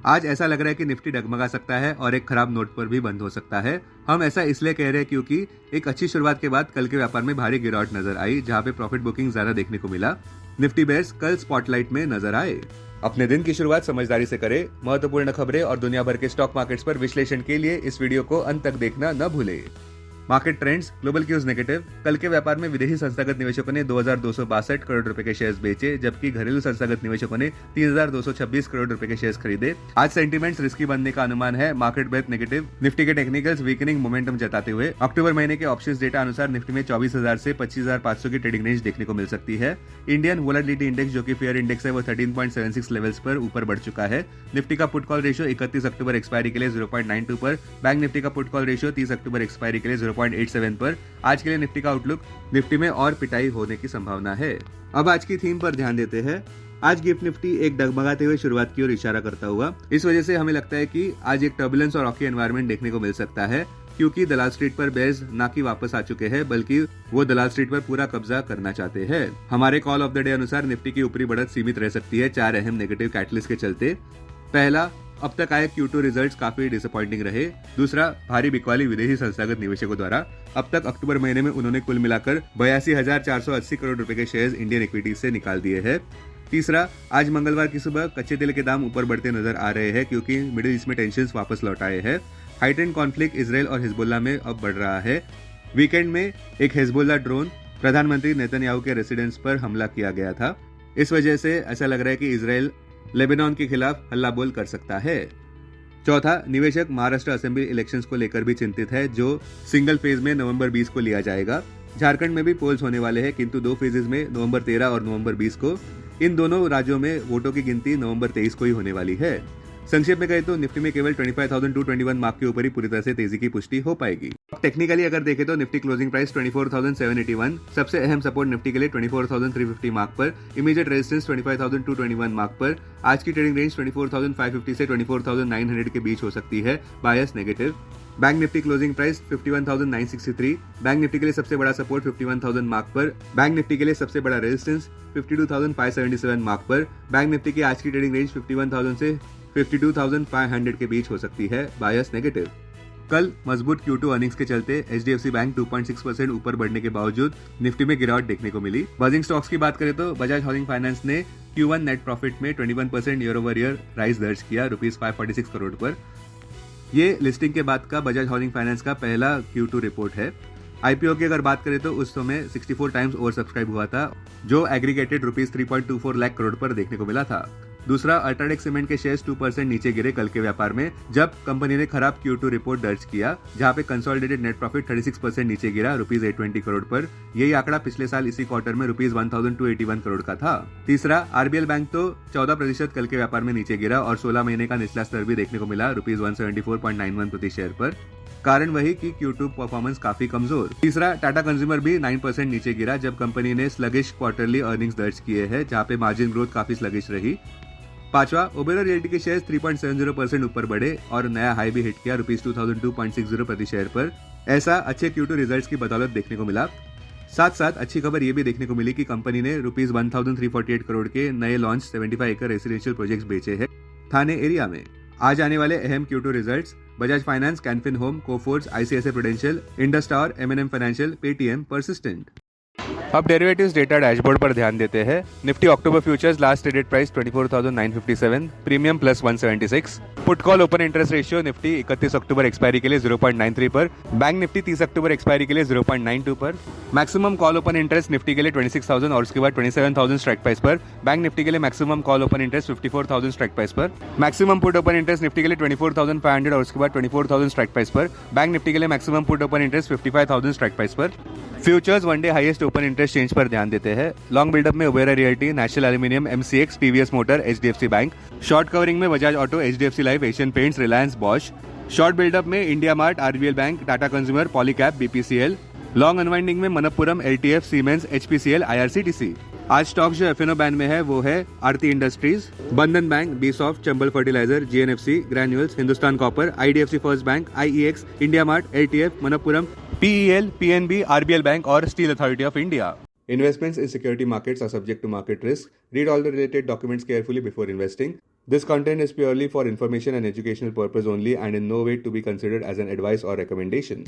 आज ऐसा लग रहा है कि निफ्टी डगमगा सकता है और एक खराब नोट पर भी बंद हो सकता है। हम ऐसा इसलिए कह रहे हैं क्योंकि एक अच्छी शुरुआत के बाद कल के व्यापार में भारी गिरावट नजर आई, जहां पे प्रॉफिट बुकिंग ज्यादा देखने को मिला। निफ्टी बेयर्स कल स्पॉटलाइट में नजर आए। अपने दिन की शुरुआत समझदारी से करें। महत्वपूर्ण खबरें और दुनिया भर के स्टॉक मार्केट्स पर विश्लेषण के लिए इस वीडियो को अंत तक देखना न भूलें। Market trends, global cues negative. कल के व्यापार में विदेशी संस्थागत निवेशकों ने 2262 करोड़ रुपए के शेयर्स बेचे, जबकि घरेलू संस्थागत निवेशकों ने 3226 करोड़ रुपए के शेयर्स खरीदे। आज सेंटीमेंट्स रिस्की बनने का अनुमान है। Market breadth negative. निफ्टी के टेक्निकल्स वीकनिंग मोमेंटम जताते हुए अक्टूबर महीने के ऑप्शंस डेटा अनुसार निफ्टी में 24,000 से 25,500 की ट्रेडिंग रेंज देखने को मिल सकती है। इंडियन वोलेटिलिटी इंडेक्स, जो कि फेयर इंडेक्स है, वो 13.76 लेवल्स पर ऊपर बढ़ चुका है। निफ्टी का put call ratio 31 October expiry के लिए 0.92 पर। बैंक निफ्टी का पुट कॉल रेशियो 30 अक्टूबर एक्सपायरी के लिए 0.87 पर। आज के लिए निफ्टी का आउटलुक, निफ्टी में और पिटाई होने की संभावना है। अब आज की थीम पर ध्यान देते हैं। आज गिफ्ट निफ्टी एक डगमगाते हुए शुरुआत की ओर इशारा करता हुआ। इस वजह से हमें लगता है कि आज एक टर्बुलेंस और रॉकी एनवायरनमेंट देखने को मिल सकता है, क्योंकि दलाल स्ट्रीट पर बेयर्स ना कि वापस आ चुके हैं, बल्कि वो दलाल स्ट्रीट पर पूरा कब्जा करना चाहते हैं। हमारे कॉल ऑफ द डे अनुसार निफ्टी की ऊपरी बढ़त सीमित रह सकती है 4 अहम नेगेटिव कैटलिस्ट के चलते। पहला, अब तक आए Q2 रिजल्ट्स काफी डिसअपॉइंटिंग रहे। दूसरा, भारी बिकवाली विदेशी संस्थागत निवेशकों द्वारा। अब तक अक्टूबर महीने में उन्होंने कुल मिलाकर 82,480 करोड़ रुपए के शेयर्स इंडियन इक्विटी से निकाल दिए हैं। तीसरा, आज मंगलवार की सुबह कच्चे तेल के दाम ऊपर बढ़ते नजर आ रहे हैं, क्योंकि मिडिल ईस्ट में टेंशन वापस लौट आए हैं। हाइटेंड कॉन्फ्लिक्ट इजराइल और हिजबुल्लाह में अब बढ़ रहा है। वीकेंड में एक हिजबुल्लाह ड्रोन प्रधानमंत्री नेतन्याहू के रेसिडेंस पर हमला किया गया था। इस वजह से ऐसा लग रहा है कि इजराइल लेबनान के खिलाफ हल्ला बोल कर सकता है। चौथा, निवेशक महाराष्ट्र असेंबली इलेक्शंस को लेकर भी चिंतित है, जो सिंगल फेज में नवंबर 20 को लिया जाएगा। झारखंड में भी पोल्स होने वाले हैं, किंतु 2 फेजेस में नवंबर 13 और नवंबर 20 को। इन दोनों राज्यों में वोटों की गिनती नवंबर 23 को ही होने वाली है। संक्षेप में कहें तो निफ्टी में केवल 25,221 मार्क के ऊपर ही पूरी तरह से तेजी की पुष्टि हो पाएगी। टेक्निकली अगर देखें तो निफ्टी क्लोजिंग प्राइस 24,781, सबसे अहम सपोर्ट निफ्टी के लिए 24,350 मार्क पर, इमीडिएट रेजिस्टेंस 25,221 मार्क पर। आज की ट्रेडिंग रेंज 24,550 से 24,900 के बीच हो सकती है, bias negative. Bank Nifty closing price 51,963, bank Nifty के लिए सबसे बड़ा सपोर्ट 51,000 मार्क पर, बैंक निफ्टी के लिए सबसे बड़ा रेजिस्टेंस 52,577 मार्क पर। बैंक निफ्टी की आज की ट्रेडिंग रेंज 51,000 से 52,500 के बीच हो सकती है, बायस नेगेटिव। कल मजबूत Q2 अर्निंग्स के चलते HDFC बैंक 2.6% ऊपर बढ़ने के बावजूद निफ्टी में गिरावट देखने को मिली। बजिंग स्टॉक्स की बात करें तो बजाज हाउसिंग फाइनेंस ने Q1 नेट प्रॉफिट में 21% ईयर ओवर ईयर राइज दर्ज किया, ₹546 करोड़ पर। ये लिस्टिंग के बाद का बजाज हाउसिंग फाइनेंस का पहला Q2 रिपोर्ट है। IPO की अगर बात करें तो उस समय 64 टाइम्स ओवर सब्सक्राइब हुआ था, जो एग्रीगेटेड ₹3.24 लाख करोड़ पर देखने को मिला था। दूसरा, अल्ट्राटेक सीमेंट के शेयर्स 2% नीचे गिरे कल के व्यापार में, जब कंपनी ने खराब Q2 रिपोर्ट दर्ज किया, जहां पे कंसोलिडेटेड नेट प्रॉफिट 36% नीचे गिरा ₹820 करोड़ पर। यही आंकड़ा पिछले साल इसी क्वार्टर में ₹1,281 करोड़ का था। तीसरा, RBL बैंक तो 14% कल के व्यापार में नीचे गिरा और 16 महीने का निचला स्तर भी देखने को मिला ₹174.91 प्रति शेयर पर। कारण वही कि Q2 परफॉर्मेंस काफी कमजोर। तीसरा, टाटा कंज्यूमर भी 9% नीचे गिरा, जब कंपनी ने स्लगिश क्वार्टरली अर्निंग्स दर्ज किए हैं, जहां पे मार्जिन ग्रोथ काफी स्लगिश रही। पांचवा, ओबेरॉय रियल्टी के शेयर्स 3.70% ऊपर बढ़े और नया हाई भी हिट किया ₹2,002.60 प्रति शेयर पर। ऐसा अच्छे Q2 रिजल्ट्स की बदौलत देखने को मिला। साथ साथ अच्छी खबर ये भी देखने को मिली कि कंपनी ने ₹1,348 करोड़ के नए लॉन्च 75 एकड़ रेसिडेंशियल प्रोजेक्ट्स बेचे हैं थाने एरिया में। आज आने वाले अहम Q2 results Bajaj finance, Canfin home, Coforge, ICICI prudential, Indus tower, M&M financial, Paytm, Persistent. अब डेरिवेटिव्स डेटा डैशबोर्ड पर ध्यान देते हैं। Nifty October futures last traded price 24,957, premium plus 176। Put call open interest ratio Nifty 31 October expiry के लिए 0.93 पर, bank Nifty 30 अक्टूबर expiry के लिए 0.92 पर। Maximum call open interest Nifty के लिए 26,000 और उसके बाद 27,000 स्ट्राइक प्राइस पर। बैंक निफ्टी के लिए maximum call open interest 54,000 strike price पर। Maximum put open interest Nifty के लिए 24,500 और उसके बाद 24,000 स्ट्राइक प्राइस पर। बैंक निफ्टी के लिए maximum put open interest 55,000 strike price पर। Futures one day highest open interest change पर ध्यान देते हैं। लॉन्ग बिल्डअप में Oberoi realty, national aluminium, MCX, TVS motor, HDFC bank. Short covering में Bajaj auto, HDFC life, Asian paints, Reliance, Bosch. Short build up में India mart, RBL bank, Tata consumer, Polycab, BPCL। Long unwinding में Manappuram, LTF, Siemens, HPCL, IRCTC। आज stock जो FNO ban में है वो है Aarti industries, Bandhan bank, Bsoft, Chambal fertiliser, GNFC, Granules, Hindustan copper, IDFC first bank, IEX, India mart, LTF, Manappuram, PEL, PNB, RBL bank और steel authority of India. Investments in security markets are subject to market risk. Read all the related documents carefully before investing. This content is purely for information and educational purpose only and in no way to be considered as an advice or recommendation.